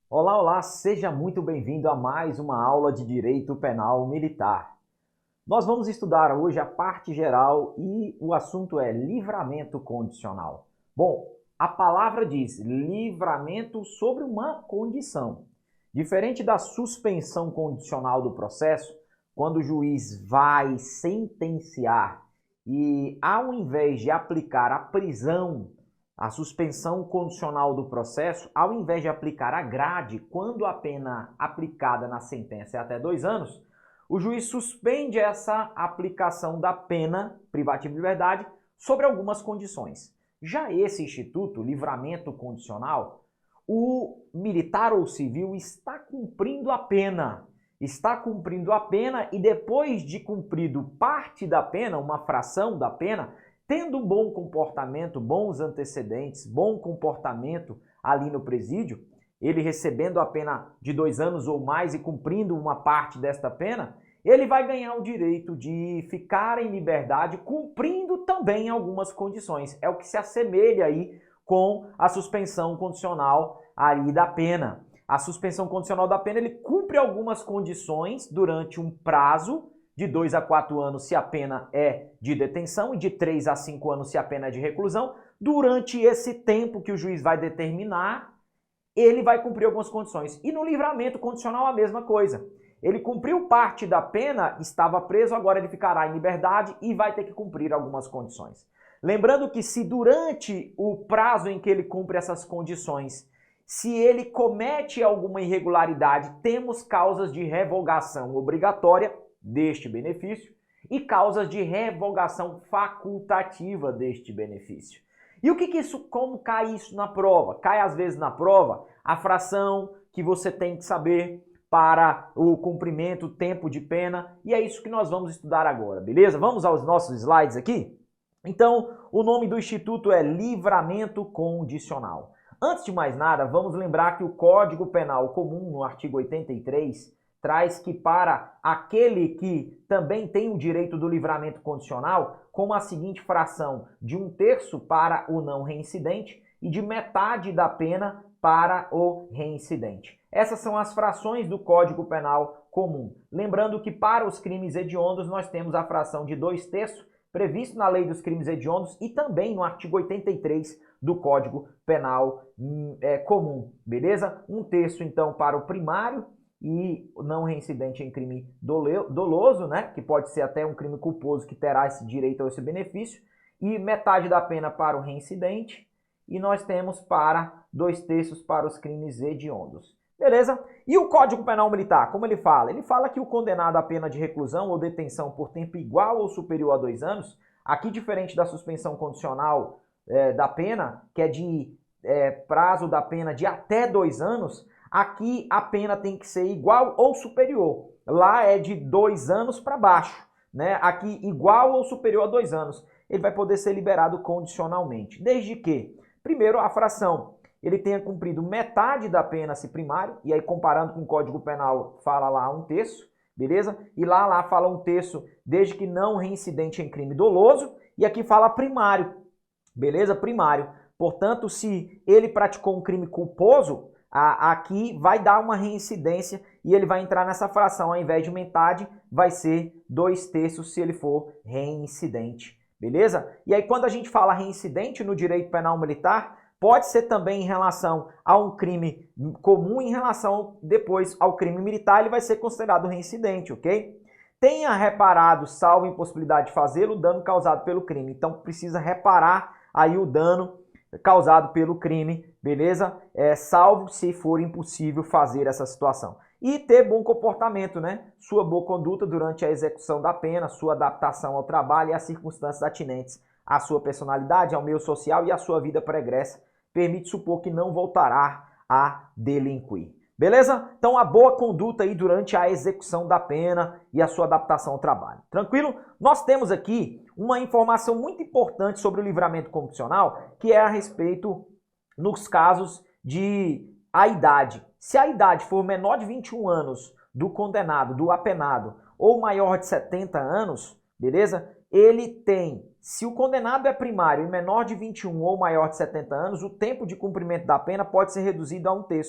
Olá, olá, seja muito bem-vindo a mais uma aula de Direito Penal Militar. Nós vamos estudar hoje a parte geral e o assunto é livramento condicional. Bom, a palavra diz livramento sobre uma condição. Diferente da suspensão condicional do processo, quando o juiz vai sentenciar e, ao invés de aplicar a prisão, a suspensão condicional do processo, ao invés de aplicar a grade, quando a pena aplicada na sentença é até 2 anos, o juiz suspende essa aplicação da pena privativa de liberdade sobre algumas condições. Já esse instituto, livramento condicional, o militar ou civil está cumprindo a pena. Está cumprindo a pena e depois de cumprido parte da pena, uma fração da pena, tendo um bom comportamento, bons antecedentes, bom comportamento ali no presídio, ele recebendo a pena de 2 anos ou mais e cumprindo uma parte desta pena, ele vai ganhar o direito de ficar em liberdade cumprindo também algumas condições. É o que se assemelha aí com a suspensão condicional ali da pena. A suspensão condicional da pena, ele cumpre algumas condições durante um prazo de 2 a 4 anos se a pena é de detenção e de 3 a 5 anos se a pena é de reclusão. Durante esse tempo que o juiz vai determinar, ele vai cumprir algumas condições. E no livramento condicional a mesma coisa. Ele cumpriu parte da pena, estava preso, agora ele ficará em liberdade e vai ter que cumprir algumas condições. Lembrando que se durante o prazo em que ele cumpre essas condições, se ele comete alguma irregularidade, temos causas de revogação obrigatória deste benefício e causas de revogação facultativa deste benefício. E o que isso, como cai isso na prova? Cai às vezes na prova a fração que você tem que saber para o cumprimento, o tempo de pena, e é isso que nós vamos estudar agora, beleza? Vamos aos nossos slides aqui? Então, o nome do instituto é livramento condicional. Antes de mais nada, vamos lembrar que o Código Penal Comum, no artigo 83, traz que para aquele que também tem o direito do livramento condicional, com a seguinte fração de 1/3 para o não reincidente e de metade da pena para o reincidente. Essas são as frações do Código Penal Comum. Lembrando que para os crimes hediondos nós temos a fração de 2/3 previsto na Lei dos Crimes Hediondos e também no artigo 83 do Código Penal Comum, beleza? 1/3 então para o primário e não reincidente em crime doloso, né? Que pode ser até um crime culposo que terá esse direito a esse benefício, e metade da pena para o reincidente, e nós temos para 2/3 para os crimes hediondos. Beleza? E o Código Penal Militar, como ele fala? Ele fala que o condenado à pena de reclusão ou detenção por tempo igual ou superior a 2 anos, aqui diferente da suspensão condicional da pena, que é de prazo da pena de até 2 anos, aqui a pena tem que ser igual ou superior. Lá é de 2 anos para baixo, né? Aqui igual ou superior a 2 anos. Ele vai poder ser liberado condicionalmente. Desde que, primeiro, a fração, ele tenha cumprido metade da pena se primário, e aí comparando com o Código Penal, fala lá 1/3, beleza? E lá fala 1/3 desde que não reincidente em crime doloso, e aqui fala primário, beleza? Primário. Portanto, se ele praticou um crime culposo, aqui vai dar uma reincidência e ele vai entrar nessa fração, ao invés de metade, vai ser 2/3 se ele for reincidente, beleza? E aí quando a gente fala reincidente no direito penal militar, pode ser também em relação a um crime comum, em relação depois ao crime militar, ele vai ser considerado reincidente, ok? Tenha reparado, salvo impossibilidade de fazê-lo, o dano causado pelo crime. Então precisa reparar aí o dano causado pelo crime, beleza? Salvo se for impossível fazer essa situação. E ter bom comportamento, né? Sua boa conduta durante a execução da pena, sua adaptação ao trabalho e as circunstâncias atinentes à sua personalidade, ao meio social e à sua vida pregressa, permite supor que não voltará a delinquir. Beleza? Então a boa conduta aí durante a execução da pena e a sua adaptação ao trabalho. Tranquilo? Nós temos aqui uma informação muito importante sobre o livramento condicional, que é a respeito nos casos de a idade. Se a idade for menor de 21 anos do condenado, do apenado, ou maior de 70 anos, beleza? ele tem, se o condenado é primário e menor de 21 ou maior de 70 anos, o tempo de cumprimento da pena pode ser reduzido a 1/3.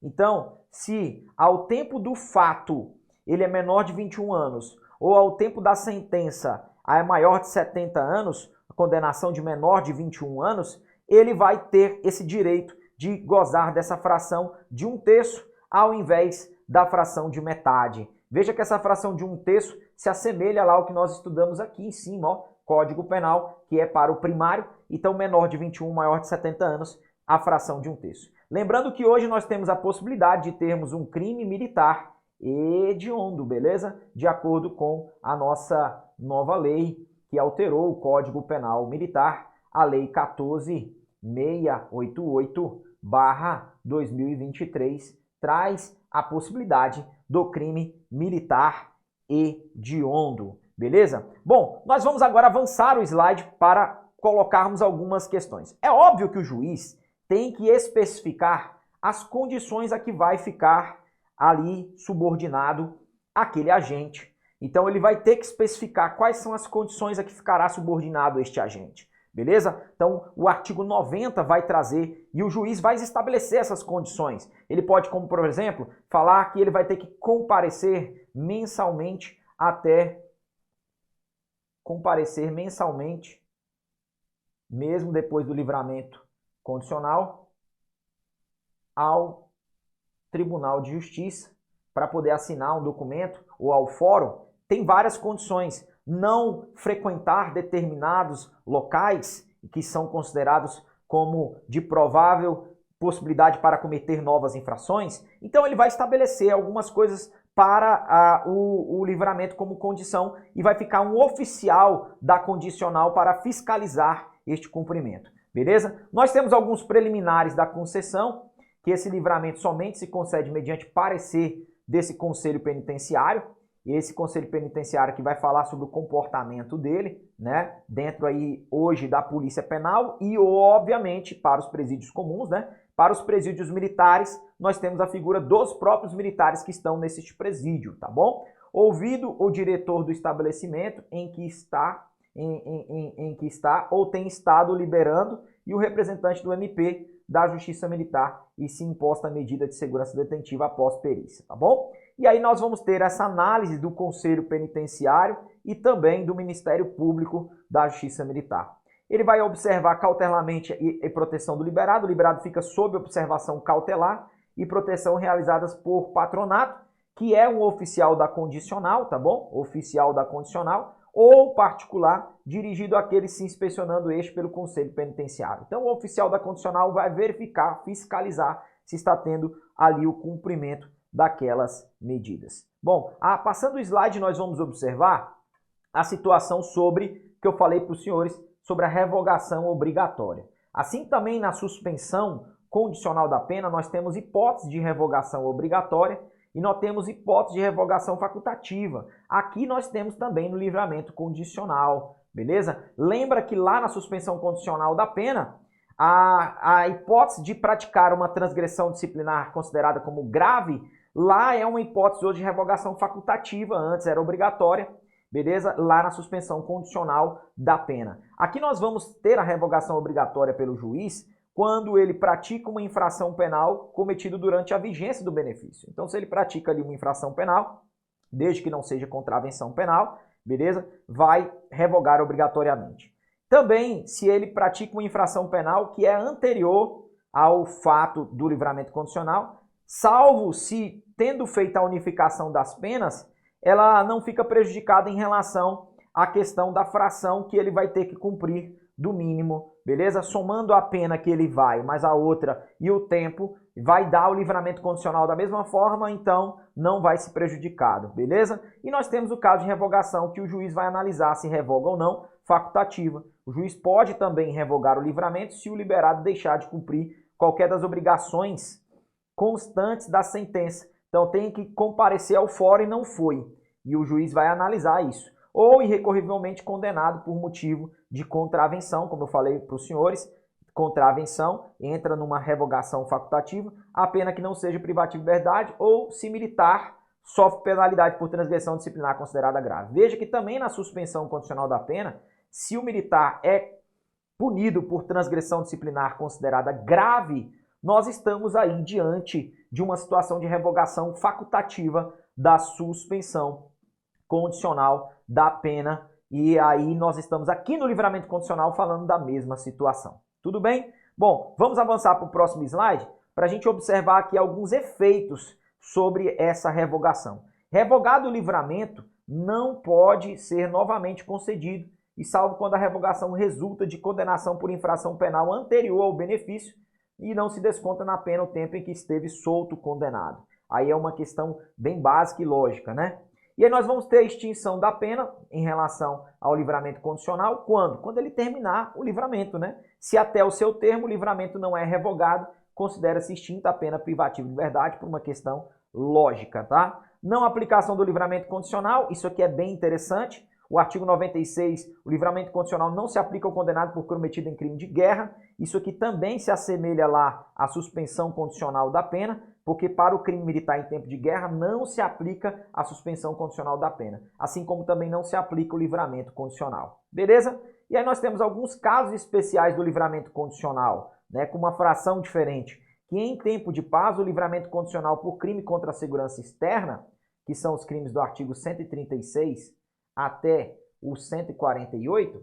Então, se ao tempo do fato ele é menor de 21 anos ou ao tempo da sentença é maior de 70 anos, a condenação de menor de 21 anos, ele vai ter esse direito de gozar dessa fração de 1/3 ao invés da fração de metade. Veja que essa fração de 1/3 se assemelha lá ao que nós estudamos aqui em cima, ó, Código Penal, que é para o primário, então menor de 21, maior de 70 anos, a fração de 1/3. Lembrando que hoje nós temos a possibilidade de termos um crime militar hediondo, beleza? De acordo com a nossa nova lei que alterou o Código Penal Militar, a Lei 14.688/2023, traz a possibilidade do crime militar hediondo, beleza? Bom, nós vamos agora avançar o slide para colocarmos algumas questões. É óbvio que o juiz tem que especificar as condições a que vai ficar ali subordinado aquele agente. Então ele vai ter que especificar quais são as condições a que ficará subordinado este agente. Beleza? Então, o artigo 90 vai trazer e o juiz vai estabelecer essas condições. Ele pode, como por exemplo, falar que ele vai ter que comparecer mensalmente mesmo depois do livramento condicional, ao Tribunal de Justiça para poder assinar um documento ou ao fórum. Tem várias condições. Não frequentar determinados locais que são considerados como de provável possibilidade para cometer novas infrações. Então ele vai estabelecer algumas coisas para o livramento como condição e vai ficar um oficial da condicional para fiscalizar este cumprimento. Beleza? Nós temos alguns preliminares da concessão, que esse livramento somente se concede mediante parecer desse conselho penitenciário. Esse conselho penitenciário que vai falar sobre o comportamento dele, né, dentro aí hoje da Polícia Penal e obviamente para os presídios comuns, né, para os presídios militares, nós temos a figura dos próprios militares que estão nesse presídio, tá bom? Ouvido o diretor do estabelecimento em que está ou tem estado liberando e o representante do MP da Justiça Militar e se imposta a medida de segurança detentiva após perícia, tá bom? E aí nós vamos ter essa análise do Conselho Penitenciário e também do Ministério Público da Justiça Militar. Ele vai observar cautelarmente a proteção do liberado. O liberado fica sob observação cautelar e proteção realizadas por patronato, que é um oficial da condicional, tá bom? Oficial da condicional ou particular, dirigido àquele se inspecionando este pelo Conselho Penitenciário. Então o oficial da condicional vai verificar, fiscalizar se está tendo ali o cumprimento daquelas medidas. Bom, passando o slide, nós vamos observar a situação que eu falei para os senhores, sobre a revogação obrigatória. Assim também na suspensão condicional da pena, nós temos hipótese de revogação obrigatória e nós temos hipótese de revogação facultativa. Aqui nós temos também no livramento condicional, beleza? Lembra que lá na suspensão condicional da pena, a hipótese de praticar uma transgressão disciplinar considerada como grave, lá é uma hipótese hoje de revogação facultativa, antes era obrigatória, beleza? Lá na suspensão condicional da pena. Aqui nós vamos ter a revogação obrigatória pelo juiz quando ele pratica uma infração penal cometida durante a vigência do benefício. Então, se ele pratica ali uma infração penal, desde que não seja contravenção penal, beleza? Vai revogar obrigatoriamente. Também, se ele pratica uma infração penal que é anterior ao fato do livramento condicional, salvo se, tendo feito a unificação das penas, ela não fica prejudicada em relação à questão da fração que ele vai ter que cumprir do mínimo, beleza? Somando a pena que ele vai, mais a outra e o tempo, vai dar o livramento condicional da mesma forma, então não vai se prejudicado, beleza? E nós temos o caso de revogação, que o juiz vai analisar se revoga ou não, facultativa. O juiz pode também revogar o livramento se o liberado deixar de cumprir qualquer das obrigações constantes da sentença. Então tem que comparecer ao fórum e não foi. E o juiz vai analisar isso. Ou irrecorrivelmente condenado por motivo de contravenção, como eu falei para os senhores, contravenção entra numa revogação facultativa, a pena que não seja privativa de liberdade ou se militar sofre penalidade por transgressão disciplinar considerada grave. Veja que também na suspensão condicional da pena, se o militar é punido por transgressão disciplinar considerada grave, nós estamos aí diante de uma situação de revogação facultativa da suspensão condicional da pena. E aí nós estamos aqui no livramento condicional falando da mesma situação. Tudo bem? Bom, vamos avançar para o próximo slide para a gente observar aqui alguns efeitos sobre essa revogação. Revogado o livramento não pode ser novamente concedido, e salvo quando a revogação resulta de condenação por infração penal anterior ao benefício e não se desconta na pena o tempo em que esteve solto condenado. Aí é uma questão bem básica e lógica, né? E aí nós vamos ter a extinção da pena em relação ao livramento condicional. Quando? Quando ele terminar o livramento, né? Se até o seu termo o livramento não é revogado, considera-se extinta a pena privativa de liberdade por uma questão lógica, tá? Não aplicação do livramento condicional, isso aqui é bem interessante. O artigo 96, o livramento condicional não se aplica ao condenado por cometido em crime de guerra. Isso aqui também se assemelha lá à suspensão condicional da pena, porque para o crime militar em tempo de guerra não se aplica a suspensão condicional da pena, assim como também não se aplica o livramento condicional. Beleza? E aí nós temos alguns casos especiais do livramento condicional, né, com uma fração diferente, que em tempo de paz o livramento condicional por crime contra a segurança externa, que são os crimes do artigo 136 até o 148,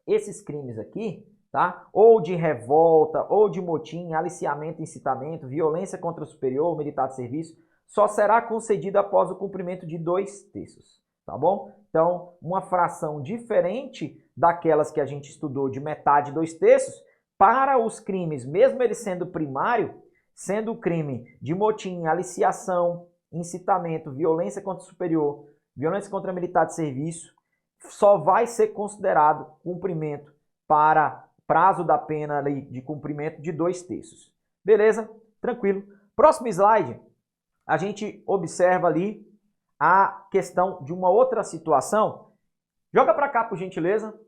esses crimes aqui, tá? Ou de revolta, ou de motim, aliciamento, incitamento, violência contra o superior, militar de serviço, só será concedido após o cumprimento de 2/3, tá bom? Então, uma fração diferente daquelas que a gente estudou de metade, 2/3, para os crimes, mesmo ele sendo primário, sendo o crime de motim, aliciação, incitamento, violência contra o superior, violência contra militar de serviço, só vai ser considerado cumprimento para prazo da pena de cumprimento de 2/3. Beleza? Tranquilo. Próximo slide, a gente observa ali a questão de uma outra situação. Joga para cá, por gentileza.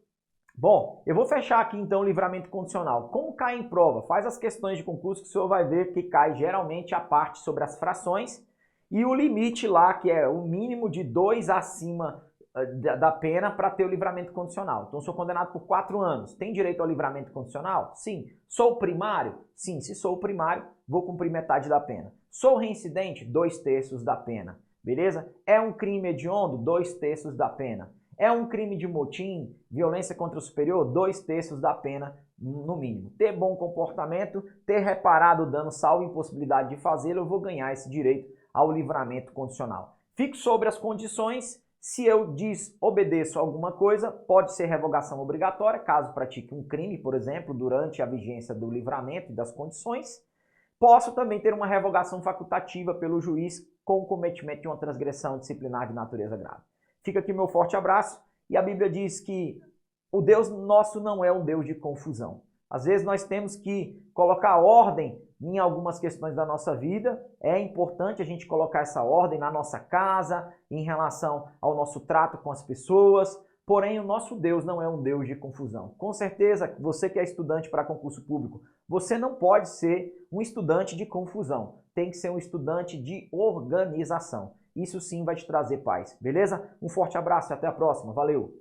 Bom, eu vou fechar aqui então o livramento condicional. Como cai em prova? Faz as questões de concurso que o senhor vai ver que cai geralmente a parte sobre as frações e o limite lá, que é o mínimo de 2 acima da pena para ter o livramento condicional. Então, sou condenado por 4 anos. Tem direito ao livramento condicional? Sim. Sou primário? Sim. Se sou primário, vou cumprir metade da pena. Sou reincidente? 2/3 da pena. Beleza? É um crime hediondo? 2/3 da pena. É um crime de motim, violência contra o superior? 2/3 da pena, no mínimo. Ter bom comportamento, ter reparado o dano, salvo impossibilidade de fazê-lo, eu vou ganhar esse direito ao livramento condicional. Fico sobre as condições. Se eu desobedeço alguma coisa, pode ser revogação obrigatória, caso pratique um crime, por exemplo, durante a vigência do livramento e das condições. Posso também ter uma revogação facultativa pelo juiz com o cometimento de uma transgressão disciplinar de natureza grave. Fica aqui meu forte abraço, e a Bíblia diz que o Deus nosso não é um Deus de confusão. Às vezes nós temos que colocar ordem em algumas questões da nossa vida. É importante a gente colocar essa ordem na nossa casa, em relação ao nosso trato com as pessoas. Porém, o nosso Deus não é um Deus de confusão. Com certeza, você que é estudante para concurso público, você não pode ser um estudante de confusão. Tem que ser um estudante de organização. Isso sim vai te trazer paz, beleza? Um forte abraço e até a próxima. Valeu!